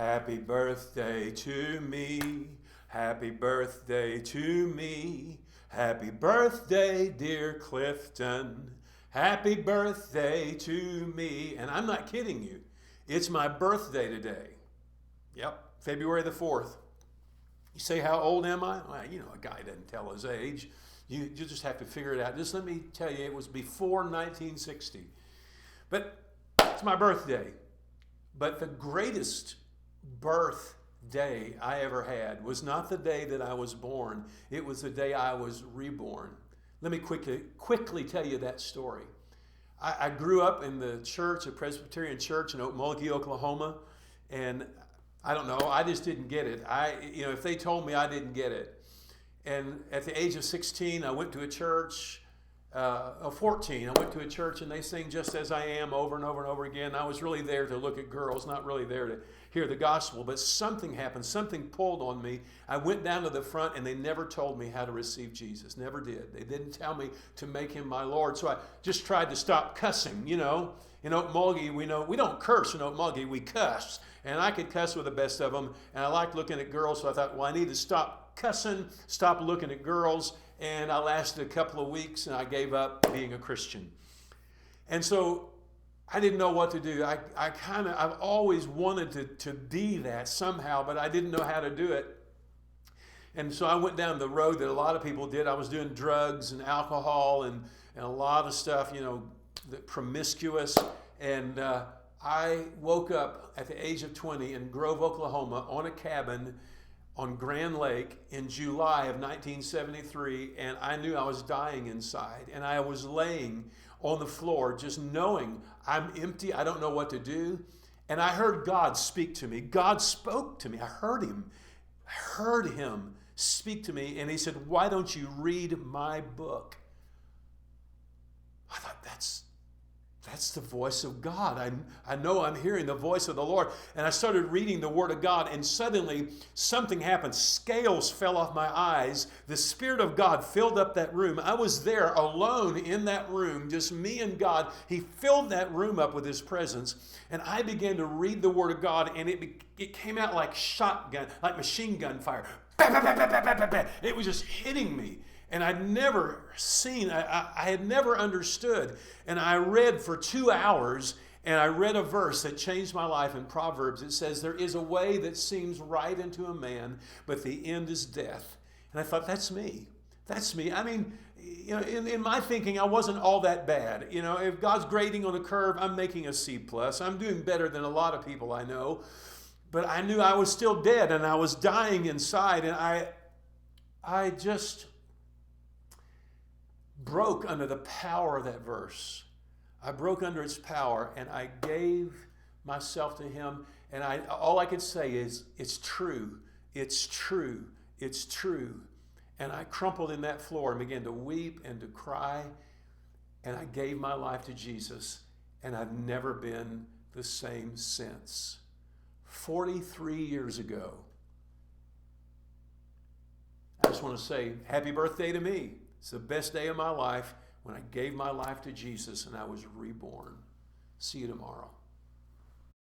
Happy birthday to me. Happy birthday to me. Happy birthday, dear Clifton. Happy birthday to me. And I'm not kidding you. It's my birthday today. Yep, February the 4th. You say, how old am I? Well, you know, a guy doesn't tell his age. You just have to figure it out. Just let me tell you, it was before 1960. But it's my birthday. But the greatest birthday I ever had was not the day that I was born. It was the day I was reborn. Let me quickly tell you that story. I grew up in the church, a Presbyterian church in Okmulgee, Oklahoma, and I don't know, I just didn't get it. If they told me, I didn't get it. And at the age of 16, I went to a church. 14, I went to a church and they sing Just As I Am over and over and over again. I was really there to look at girls, not really there to hear the gospel, but something happened. Something pulled on me. I went down to the front and they never told me how to receive Jesus. Never did. They didn't tell me to make him my Lord. So I just tried to stop cussing, you know. In Okmulgee, we don't curse in Okmulgee, we cuss. And I could cuss with the best of them. And I liked looking at girls, so I thought, well, I need to stop cussing, stop looking at girls. And I lasted a couple of weeks and I gave up being a Christian. And so I didn't know what to do. I've always wanted to be that somehow, but I didn't know how to do it. And so I went down the road that a lot of people did. I was doing drugs and alcohol and a lot of stuff, promiscuous. And I woke up at the age of 20 in Grove, Oklahoma on a cabin on Grand Lake in July of 1973, and I knew I was dying inside. And I was laying on the floor just knowing I'm empty, I don't know what to do. And I heard God speak to me. God spoke to me. I heard him speak to me, and he said, why don't you read my book? I thought, that's the voice of God. I know I'm hearing the voice of the Lord. And I started reading the Word of God, and suddenly something happened. Scales fell off my eyes. The Spirit of God filled up that room. I was there alone in that room, just me and God. He filled that room up with His presence. And I began to read the Word of God, and it came out like shotgun, like machine gun fire. Bah, bah, bah, bah, bah, bah, bah. It was just hitting me. And I'd never seen, I had never understood. And I read for 2 hours, and I read a verse that changed my life in Proverbs. It says, there is a way that seems right unto a man, but the end is death. And I thought, that's me. That's me. I mean, in my thinking, I wasn't all that bad. If God's grading on a curve, I'm making a C+. I'm doing better than a lot of people I know. But I knew I was still dead, and I was dying inside, and I just broke under the power of that verse. I broke under its power, and I gave myself to Him. And all I could say is, it's true, it's true, it's true. And I crumpled in that floor and began to weep and to cry. And I gave my life to Jesus, and I've never been the same since. 43 years ago. I just want to say, happy birthday to me. It's the best day of my life when I gave my life to Jesus and I was reborn. See you tomorrow.